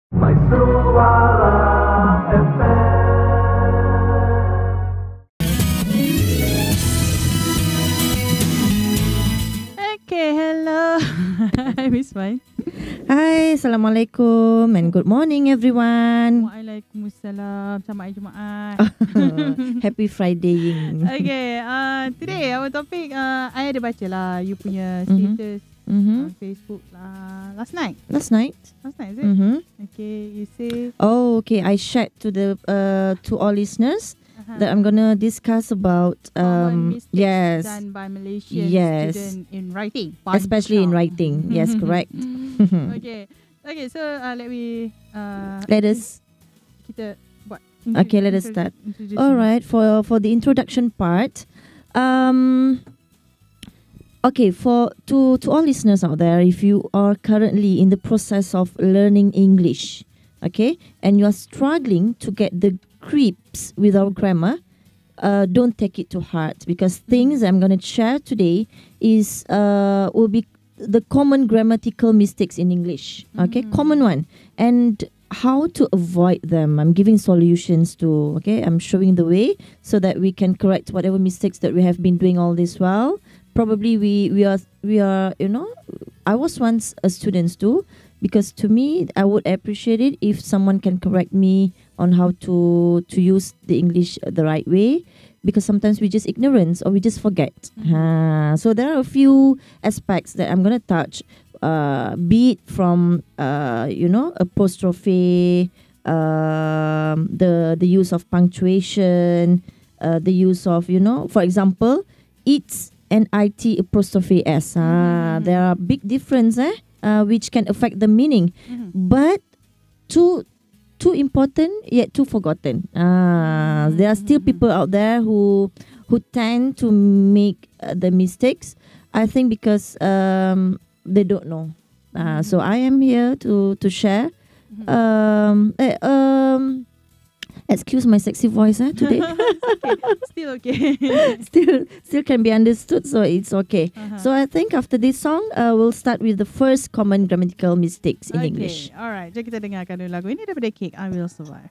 MYSUARA FM. Okay, hello. Hi, Ms.Wan. Hi, Assalamualaikum and good morning everyone. Waalaikumsalam. Selamat hari Jumaat. Happy Fridaying. Okay, today our topic, I ada baca lah you punya status on Facebook last night. Last night? Last night, is it? Okay, you say... Oh, okay. I shared to the to all listeners that I'm gonna discuss about common mistakes yes, done by Malaysian yes, student in writing. especially in writing. Yes, correct. Okay, so let me Let us. kita buat. Okay, let us start. All right, for the introduction part, okay, to all listeners out there, if you are currently in the process of learning English, okay, and you are struggling to get the grips with our grammar, don't take it to heart, because things I'm going to share today is will be the common grammatical mistakes in English. Okay, common one, and how to avoid them. I'm giving solutions to, okay, I'm showing the way so that we can correct whatever mistakes that we have been doing all this while. Probably we are, you know, I was once a student too, because to me, I would appreciate it if someone can correct me on how to use the English the right way, because sometimes we just ignorance or we just forget. So there are a few aspects that I'm going to touch, be it from, you know, apostrophe, the use of punctuation, the use of, you know, for example, it's and IT apostrophe S. There are big difference, which can affect the meaning. But too important yet too forgotten. There are still people out there who tend to make the mistakes. I think because they don't know. So I am here to share. Excuse my sexy voice today. Still okay. still can be understood, so it's okay. So I think after this song, we'll start with the first common grammatical mistakes in English. Alright, jom kita dengarkan dulu lagu ini daripada Cake, I Will Survive.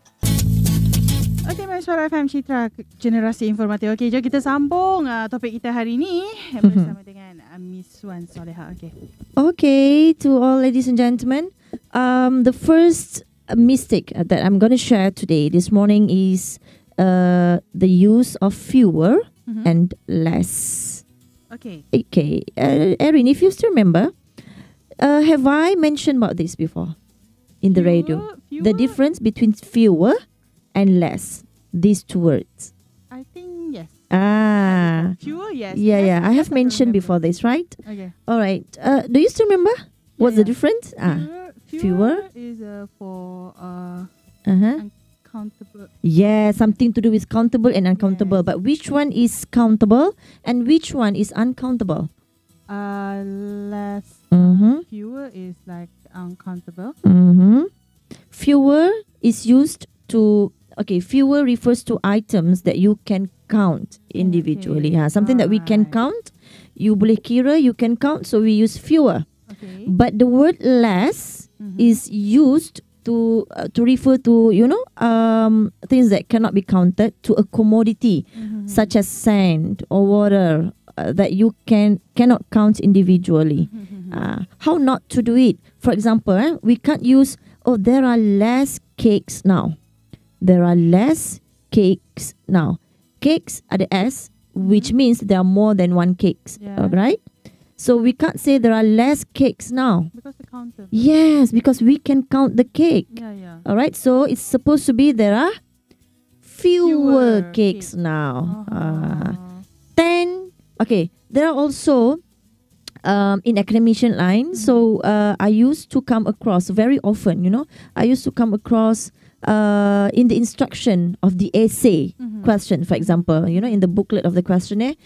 Okay, MYSUARA FM Citra Generasi Informatif. Okay, jom kita sambung topik kita hari ini bersama dengan Ms.Wan Solihah. Okay, to all ladies and gentlemen, the first mistake that I'm going to share today, this morning, is the use of fewer and less. Okay, Arin, if you still remember, have I mentioned about this before in the radio? The difference between fewer and less, these two words. I think yes. Fewer, yes. Yeah. I have mentioned before this, right? Okay. All right. Do you still remember what's the difference? Fewer is for uncountable. Yeah, something to do with countable and uncountable. But which one is countable and which one is uncountable? Less. Fewer is like uncountable. Fewer is used to, fewer refers to items that you can count individually. Something that we can count. You boleh kira, you can count, so we use fewer. But the word less is used to refer to, you know, things that cannot be counted, to a commodity such as sand or water that you cannot count individually. How not to do it? For example, we can't use, there are less cakes now. There are less cakes now. Cakes are the S, which means there are more than one cakes. Right? So we can't say there are less cakes now. Because they count them. Yes, because we can count the cake. All right, so it's supposed to be there are fewer cakes now. 10. Okay, there are also in academician line. So I used to come across very often, you know, I used to come across in the instruction of the essay question, for example, you know, in the booklet of the questionnaire.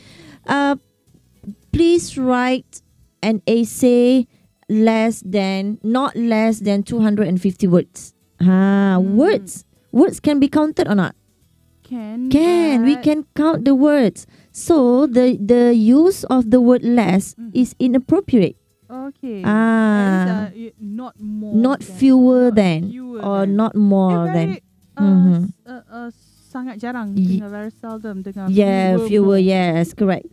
Please write an essay not less than 250 words. Words can be counted or not? Can. We can count the words. So the use of the word less is inappropriate. Okay. Not more. Not than, fewer not than, fewer or than. not more than. Sangat jarang dengar, very seldom dengar Yeah, more. fewer. Yes, correct.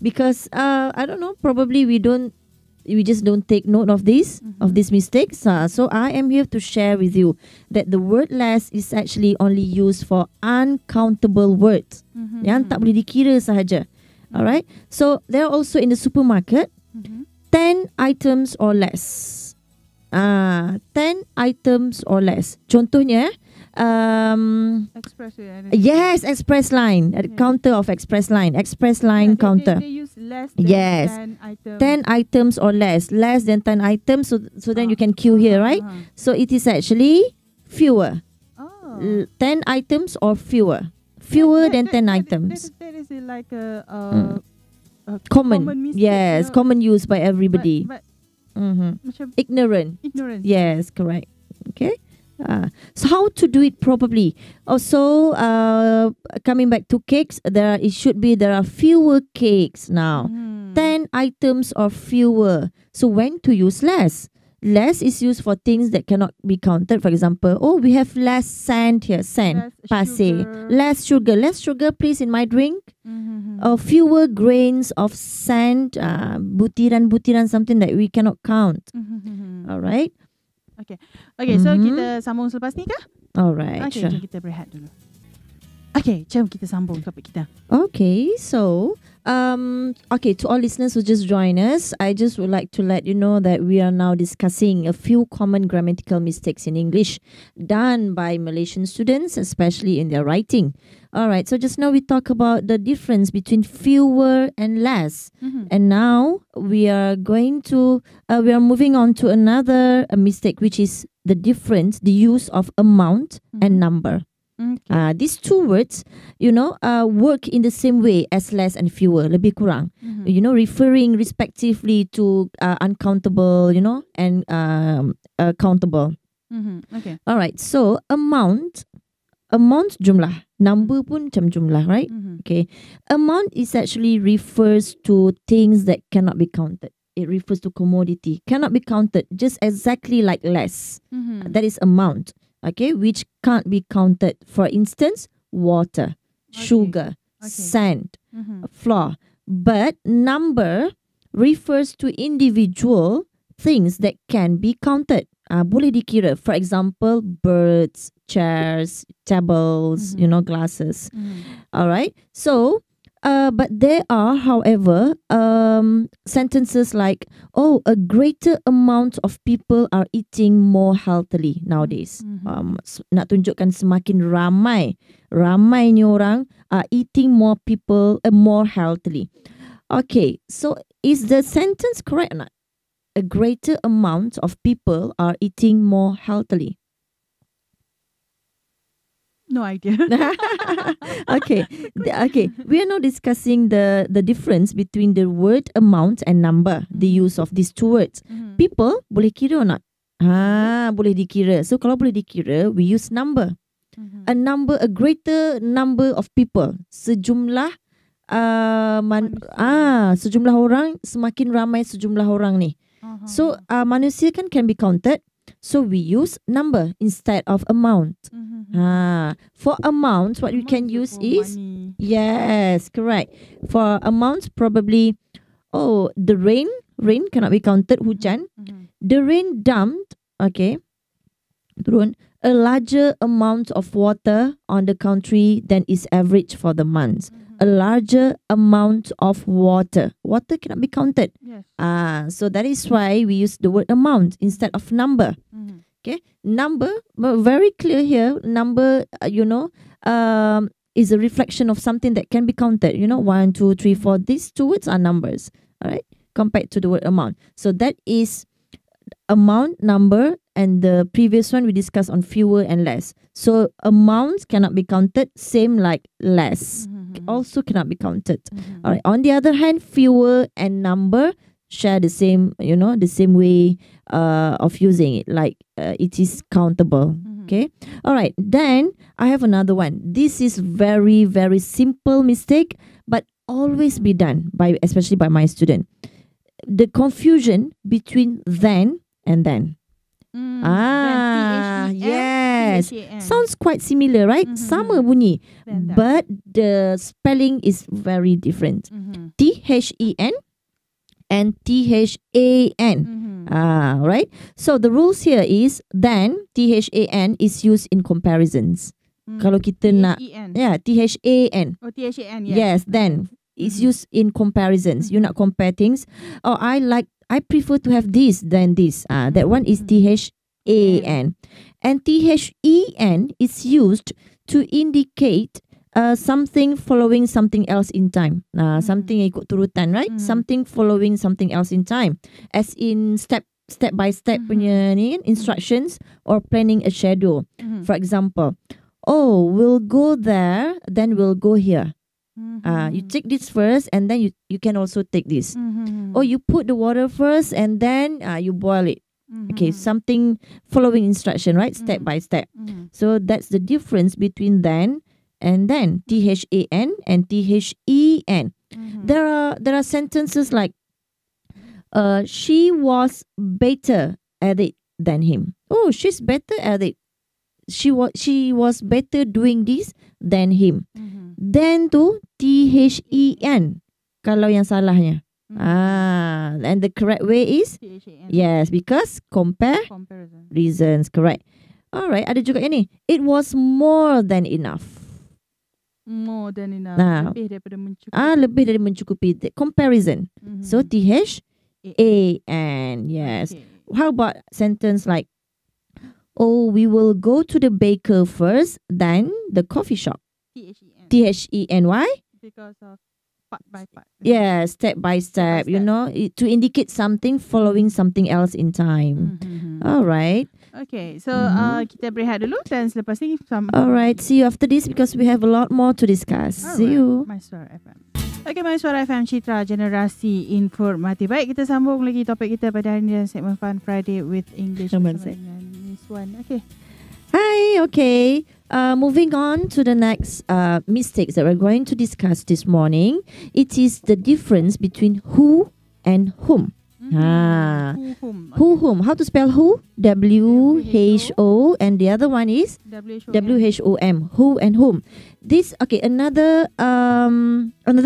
Because I don't know. Probably we just don't take note of these mistakes. So I am here to share with you that the word less is actually only used for uncountable words. Yang tak boleh dikira sahaja. Alright. So they're also in the supermarket. 10 items or less. 10 items or less. Contohnya, Express yes, express line. At counter of express line. Express line counter. They use less than Yes. 10 items. 10 items or less. Less than 10 items. So then you can queue here, right? So it is actually fewer. 10 items or fewer. Fewer than 10 items. That is like a Common. mistake, Yes, common use by everybody. But macam Ignorant. ignorance. Yes, correct. Okay. So how to do it properly? Also, coming back to cakes, there are fewer cakes now. 10 items or fewer. So when to use less? Less is used for things that cannot be counted. For example, we have less sand here. Sand. Pasir. Less sugar. Less sugar, please, in my drink. Fewer grains of sand. Butiran, something that we cannot count. Alright. Okay, so kita sambung selepas ni kah? Alright, Okay, sure. jom kita berehat dulu. Okay, jom kita sambung topik kita. Okay, so to all listeners who just join us, I just would like to let you know that we are now discussing a few common grammatical mistakes in English done by Malaysian students, especially in their writing. Alright, so just now we talk about the difference between fewer and less. And now we are moving on to another mistake, which is the use of amount and number. These two words, work in the same way as less and fewer, lebih kurang. Referring respectively to uncountable, and countable. Okay. Alright, so amount jumlah, number pun macam jumlah, right? Okay, amount is actually refers to things that cannot be counted. It refers to commodity, cannot be counted, just exactly like less. That is amount. Okay, which can't be counted. For instance, water, sugar, sand, flour. But number refers to individual things that can be counted. Boleh dikira. For example, birds, chairs, tables, glasses. Alright. So, but there are, however, sentences like, a greater amount of people are eating more healthily nowadays. Nak tunjukkan semakin ramainya orang are eating more healthily. Okay, so is the sentence correct or not? A greater amount of people are eating more healthily. No idea. Okay. We are now discussing the difference between the word amount and number, the use of these two words. People, boleh kira or not? Boleh dikira. So kalau boleh dikira, we use number. A greater number of people. Sejumlah sejumlah orang, semakin ramai sejumlah orang ni. So manusia can be counted. So we use number instead of amount. For amount, what we can use is money. Yes, correct. For amounts, probably the rain cannot be counted. Hujan. The rain dumped. Okay, turun a larger amount of water on the country than is average for the months. A larger amount of water. Water cannot be counted. Yes. So that is why we use the word amount instead of number. Okay, number, very clear here. Number, is a reflection of something that can be counted. 1, 2, 3, 4. These two words are numbers. All right, compared to the word amount. So that is amount, number, and the previous one we discussed on fewer and less. So amounts cannot be counted, same like less. Also cannot be counted. All right. On the other hand, fewer and number share the same, the same way of using it. Like it is countable. Okay. All right. Then I have another one. This is very, very simple mistake, but always be done especially by my student. the confusion between then and then. Then Yes. THEN. Sounds quite similar, right? Sama bunyi. Then that. But the spelling is very different. THEN and THAN. Right? So the rules here is then THAN is used in comparisons. Kalau kita nak THAN. Oh, THAN, Yes, then it's used in comparisons. You nak compare things. Oh, I prefer to have this than this. That one is THAN. And THEN is used to indicate something following something else in time. Something yang ikut turutan, right? Something following something else in time. As in step by step punya ni, instructions or planning a schedule. For example, oh, we'll go there, then we'll go here. You take this first and then you can also take this. Or you put the water first and then you boil it. Okay, something following instruction, right? Step by step. So that's the difference between then and then. THAN and THEN. There are sentences like she was better at it than him. Oh, she's better at it. She was better doing this than him. Then tu THEN kalau yang salahnya. And the correct way is THAN. yes, because Comparison. reasons, correct. Alright, ada juga yang ni. It was more than enough. More than enough. Nah. Lebih daripada mencukupi. Lebih dari mencukupi. The comparison. So THAN. Yes. Okay. How about sentence like, oh, we will go to the baker first, then the coffee shop. THEN. Why? Because of part by part. Yeah, step by step, you know, to indicate something following something else in time. All right. Okay, so kita berehat dulu dan selepas ni All right, see you after this because we have a lot more to discuss. See you. MYSUARA FM. Okay, MYSUARA FM, Citra Generasi Informatif. Baik, kita sambung lagi topik kita pada hari ini dan segmen Fun Friday with English bersama dengan Ms.Wan. Okay. Hi, okay. Moving on to the next mistakes that we're going to discuss this morning. It is the difference between who and whom. Whom. How to spell who? W-H-O. And the other one is W-H-O-M. Who and whom. This, okay, another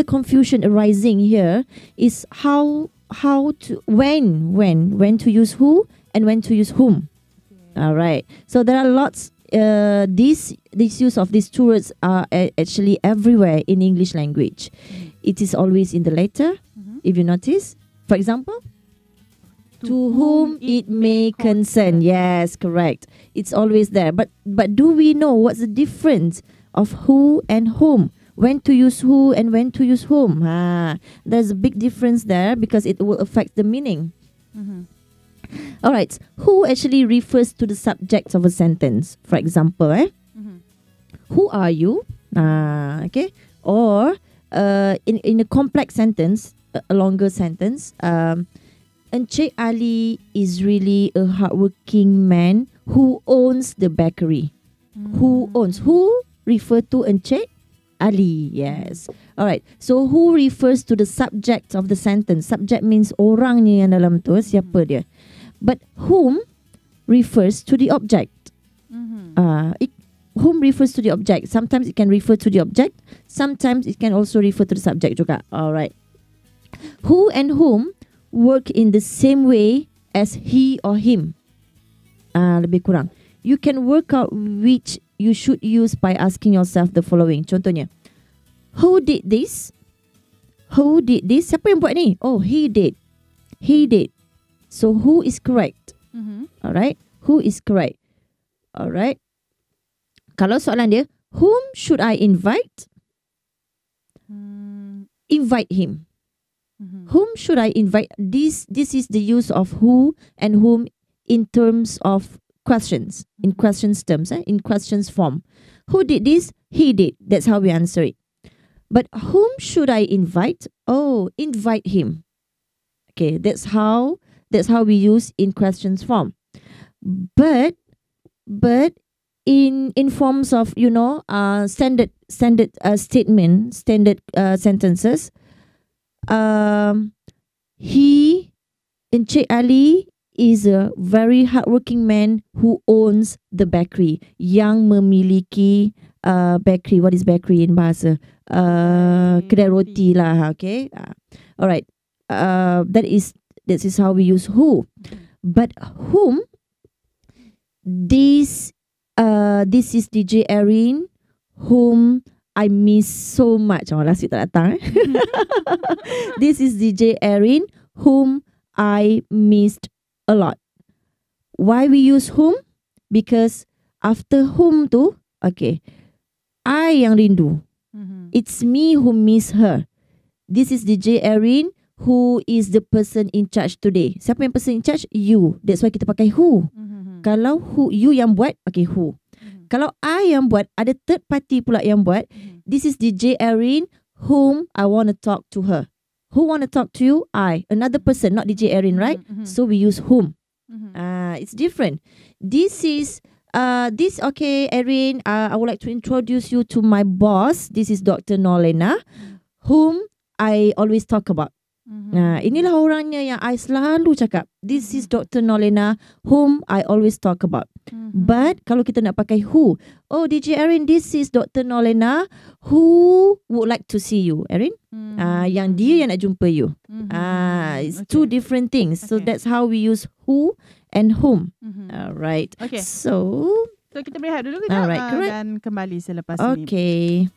confusion arising here is how to, when to use who and when to use whom. All right. So there are lots. This use of these two words are actually everywhere in English language. It is always in the letter. If you notice, for example, to whom it may concern. Yes, correct. It's always there. But do we know what's the difference of who and whom? When to use who and when to use whom? There's a big difference there because it will affect the meaning. All right. Who actually refers to the subject of a sentence? For example, who are you? Okay. Or in a complex sentence, a longer sentence, Encik Ali is really a hardworking man who owns the bakery. Who owns? Who refer to Encik Ali? Yes. All right. So who refers to the subject of the sentence? Subject means orang ni yang dalam tu, siapa dia. But whom refers to the object. Whom refers to the object. Sometimes it can refer to the object. Sometimes it can also refer to the subject juga. All right. Who and whom work in the same way as he or him. Lebih kurang. You can work out which you should use by asking yourself the following. Contohnya, who did this? Who did this? Siapa yang buat ni? Oh, he did. He did. So who is correct? Alright. Who is correct? Alright. Kalau soalan dia, whom should I invite? Invite him. Whom should I invite? This is the use of who and whom in terms of questions. In questions terms. In questions form. Who did this? He did. That's how we answer it. But whom should I invite? Oh, invite him. Okay, that's how we use in questions form. But in forms of, you know, standard statement, standard sentences, he Encik Ali is a very hardworking man who owns the bakery. Yang memiliki bakery. What is bakery in bahasa? Kedai roti lah. Okay. Alright. That is how we use who. But whom? This is DJ Arin, whom I miss so much. Oh, last week tak datang. This is DJ Arin, whom I missed a lot. Why we use whom? Because after whom tu, okay, I yang rindu. It's me who miss her. This is DJ Arin, who is the person in charge today. Siapa yang person in charge? You. That's why kita pakai who. Kalau who, you yang buat, okay, who. Kalau I yang buat, ada third party pula yang buat. This is DJ Arin, whom I want to talk to her. Who want to talk to you? I. Another person, not DJ Arin, right? So we use whom. It's different. This is okay, Arin, I would like to introduce you to my boss. This is Dr. Nolena, whom I always talk about. Inilah orangnya yang I selalu cakap. This is Dr. Nolena, whom I always talk about. But kalau kita nak pakai who, oh DJ Arin, this is Dr. Nolena, who would like to see you, Arin. Yang dia yang nak jumpa you. It's two different things. So that's how we use who and whom. Alright. Okay. So kita berehat dulu kejap. Alright, correct. Dan kembali selepas ini. Okay.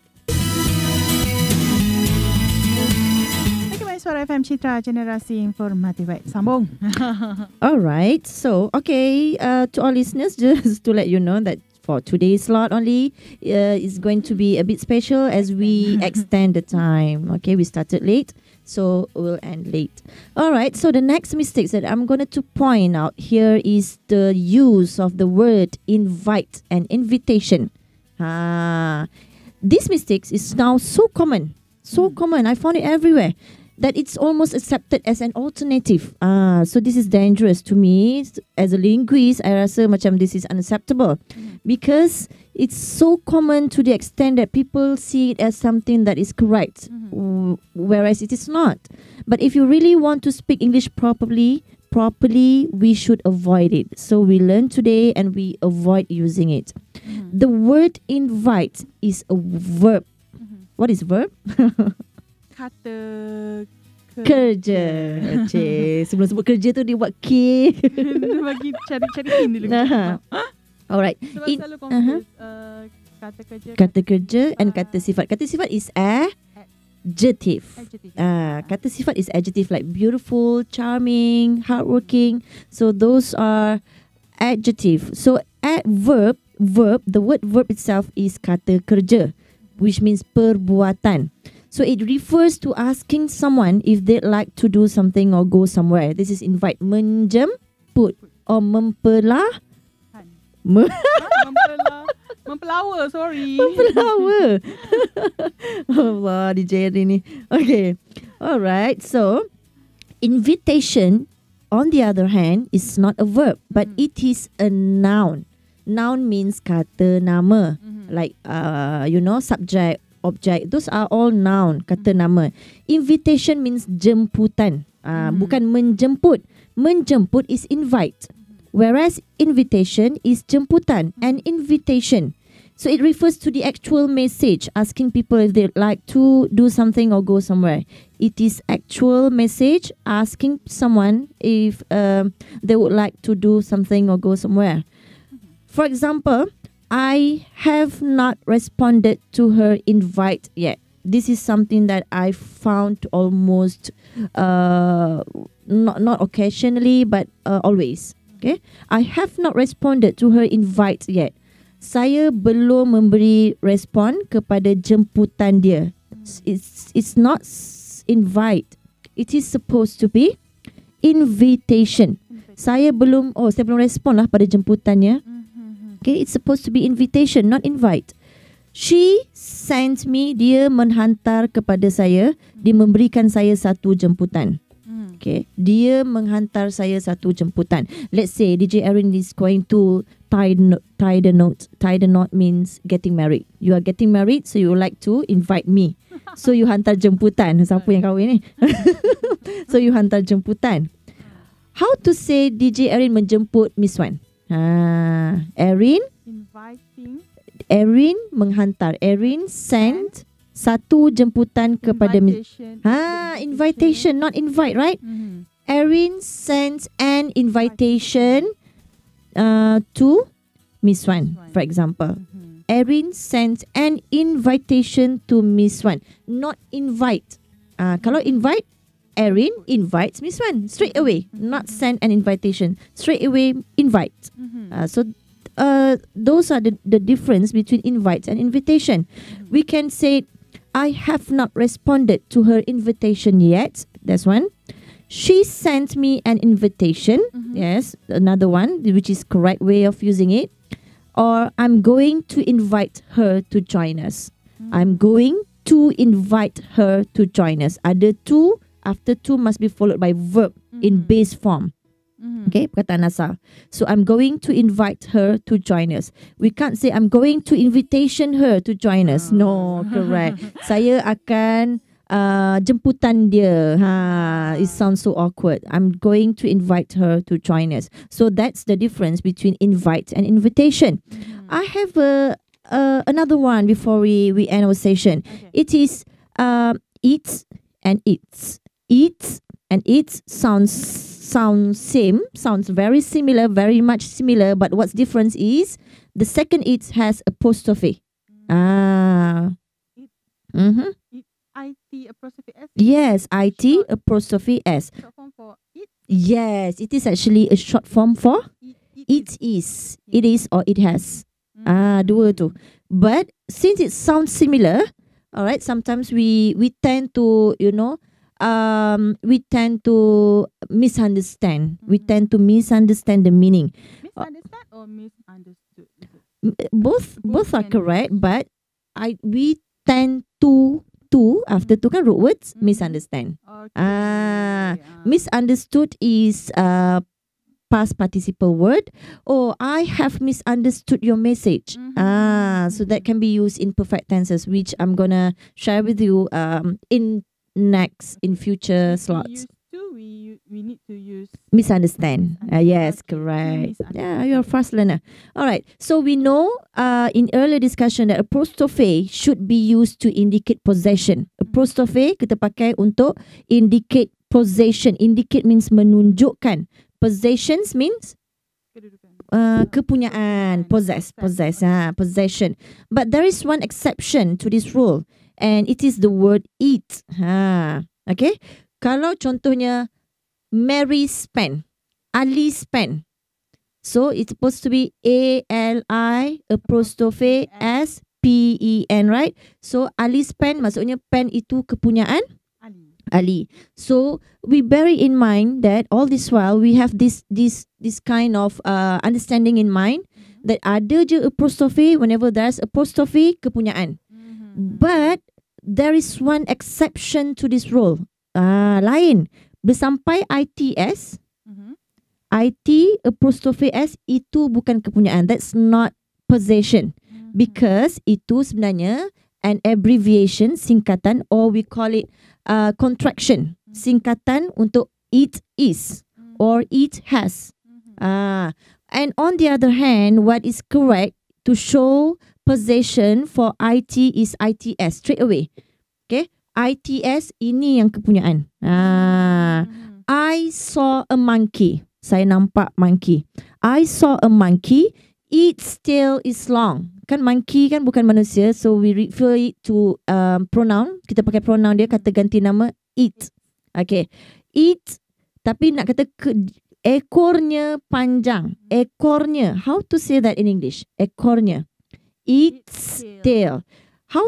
Suara FM Citra, generasi informatif. Baik, sambung. Alright, so okay, to all listeners, just to let you know that for today's slot only, is going to be a bit special as we extend the time. Okay, we started late, so we'll end late. Alright, so the next mistakes that I'm going to point out here is the use of the word invite and invitation. These mistakes is now so common. I found it everywhere, that it's almost accepted as an alternative. So this is dangerous to me. As a linguist, I rasa macam this is unacceptable. Because it's so common to the extent that people see it as something that is correct. Whereas it is not. But if you really want to speak English properly, we should avoid it. So we learn today and we avoid using it. The word invite is a verb. What is verb? Kata kerja. Sebelum sebut kerja tu dia buat K. Bagi cari dulu. Alright. Sebab selalu confuse kata kerja and kata sifat. Kata sifat is adjective. Kata sifat is adjective, like beautiful, charming, hardworking. So those are adjective. So verb, the word verb itself is kata kerja, which means perbuatan. So it refers to asking someone if they'd like to do something or go somewhere. This is invite. Menjemput or mempelawa. Mempelawa, sorry. Mempelawa. Allah, DJ ni. Okay. Alright. So, invitation, on the other hand, is not a verb, but it is a noun. Noun means kata nama. Like, subject, object, those are all noun, kata nama. Invitation means jemputan, bukan menjemput. Menjemput is invite, whereas invitation is jemputan and invitation. So it refers to the actual message, asking people if they'd like to do something or go somewhere. It is actual message asking someone if they would like to do something or go somewhere. For example, I have not responded to her invite yet. This is something that I found almost not occasionally, but always. Okay, I have not responded to her invite yet. Saya belum memberi respon kepada jemputan dia. It's not invite. It is supposed to be invitation. Saya belum respon lah pada jemputannya. Okay, it's supposed to be invitation, not invite. She sent me, dia menghantar kepada saya, dia memberikan saya satu jemputan. Okay, dia menghantar saya satu jemputan. Let's say DJ Arin is going to tie the knot. Tie the knot means getting married. You are getting married, so you would like to invite me. So you hantar jemputan. Siapa yang kahwin ni? So you hantar jemputan. How to say DJ Arin menjemput Ms.Wan? Arin Inviting. Arin menghantar. Arin sent satu jemputan kepada Invitation. Invitation, not invite, right? Arin sends an invitation to Ms.Wan, for example. Arin sends an invitation to Ms.Wan, not invite. Kalau invite, Arin invites Ms.Wan straight away, not send an invitation. Straight away invite. So those are the difference between invite and invitation. We can say, I have not responded to her invitation yet. That's one. She sent me an invitation. Yes, another one, which is correct way of using it. Or I'm going to invite her to join us. I'm going to invite her to join us. Ada to, after to must be followed by verb in base form. Okay, perkataan asal. So I'm going to invite her to join us. We can't say I'm going to invitation her to join us. No, correct. Saya akan jemputan dia. It sounds so awkward. I'm going to invite her to join us. So that's the difference between invite and invitation. I have another one before we end our session. Okay. It is eats and eats. Eats and eats sounds same, sounds very similar, very much similar, but what's difference is the second eats has apostrophe. IT apostrophe S. Yes, IT apostrophe S. Short form for it. Yes, it is actually a short form for it is. It is or it has. Dua tu. But since it sounds similar, all right, sometimes we tend to, we tend to misunderstand. We tend to misunderstand the meaning. Misunderstand or misunderstood? Both are correct, but we tend to after to kan root words misunderstand. Okay. Misunderstood is past participle word. Oh, I have misunderstood your message. So that can be used in perfect tenses, which I'm gonna share with you in future slots. We need to use Misunderstand. Yes, Okay, correct. misunderstand. Yeah, you're a fast learner. All right. So we know in earlier discussion that apostrophe should be used to indicate possession. Apostrophe kita pakai untuk indicate possession. Indicate means menunjukkan. Possessions means kedudukan. kepunyaan. Possess. Possession. But there is one exception to this rule, and it is the word eat. Okay. Kalau contohnya Mary spent, Ali spent. So it's supposed to be A-L-I apostrophe S-P-E-N, right? So Ali spent maksudnya pen itu kepunyaan Ali. So we bear in mind that all this while we have this kind of understanding in mind that ada je apostrophe whenever there's apostrophe kepunyaan. But there is one exception to this rule. Lain. Bersampai ITS, IT apostrophe S itu bukan kepunyaan. That's not possession. Because itu sebenarnya an abbreviation, singkatan, or we call it contraction. Singkatan untuk it is or it has. And on the other hand, what is correct to show possession for IT is ITS straight away. Okay? ITS ini yang kepunyaan. I saw a monkey. Saya nampak monkey. I saw a monkey. Its tail is long. Kan monkey kan bukan manusia, so we refer it to pronoun. Kita pakai pronoun dia, kata ganti nama it. Okay. It, tapi nak kata ekornya panjang. Ekornya. How to say that in English? Ekornya. Its tail. How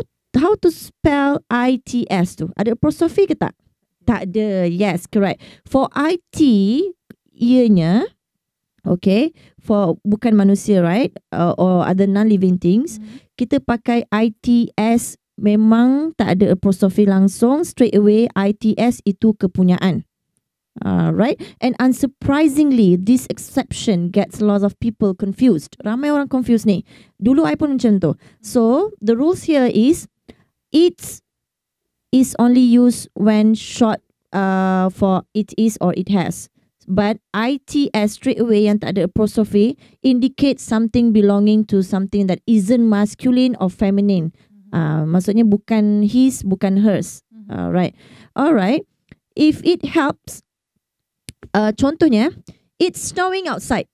to spell ITS tu? Ada apostrophe ke tak? Tak ada. Yes, correct. For IT, ianya, okay, for bukan manusia, right? Or other non-living things, kita pakai ITS, memang tak ada apostrophe langsung, straight away ITS itu kepunyaan. Right? And unsurprisingly, this exception gets a lot of people confused. Ramai orang confused ni. Dulu I pun macam tu. So, the rules here is, it is only used when short for it is or it has. But ITS straight away yang tak ada apostrophe indicates something belonging to something that isn't masculine or feminine. Maksudnya bukan his, bukan hers. Alright. If it helps, contohnya, it's snowing outside.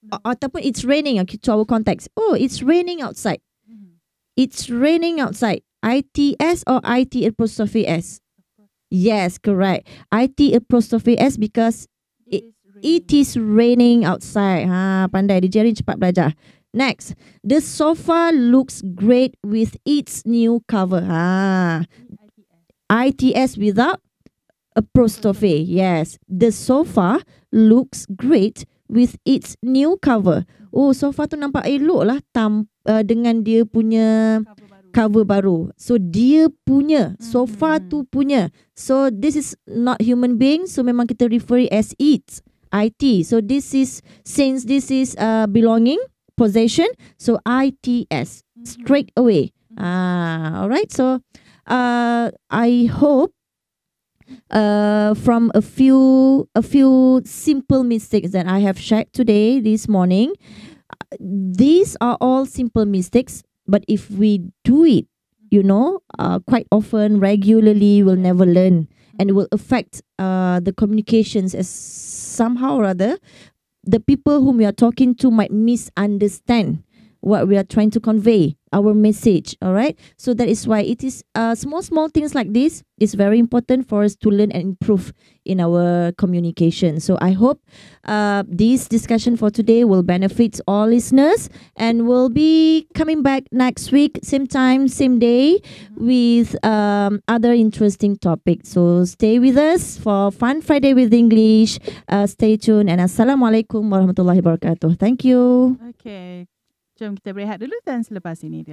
Ataupun it's raining, to our context. Oh, it's raining outside. It's raining outside. ITS or IT apostrophe S? Yes, correct. IT apostrophe S because it is raining outside. Pandai, DJ Arin cepat belajar. Next, the sofa looks great with its new cover. ITS without apostrophe. Yes, the sofa looks great with its new cover. Oh, sofa tu nampak elok lah dengan dia punya cover baru. So dia punya, sofa tu punya. So this is not human being, so memang kita refer it as its, IT. So this is, since this is belonging, possession, so ITS straight away. Alright, so I hope from a few simple mistakes that I have shared today, this morning, these are all simple mistakes, but if we do it, quite often, regularly, we'll never learn, and it will affect the communications, as somehow or other the people whom we are talking to might misunderstand what we are trying to convey, our message. All right, so that is why it is small things like this is very important for us to learn and improve in our communication. So I hope this discussion for today will benefit all listeners, and we'll be coming back next week, same time, same day, with other interesting topics. So stay with us for Fun Friday with English. Stay tuned, and Assalamualaikum warahmatullahi wabarakatuh. Thank you. Okay. Jom kita berehat dulu dan selepas ini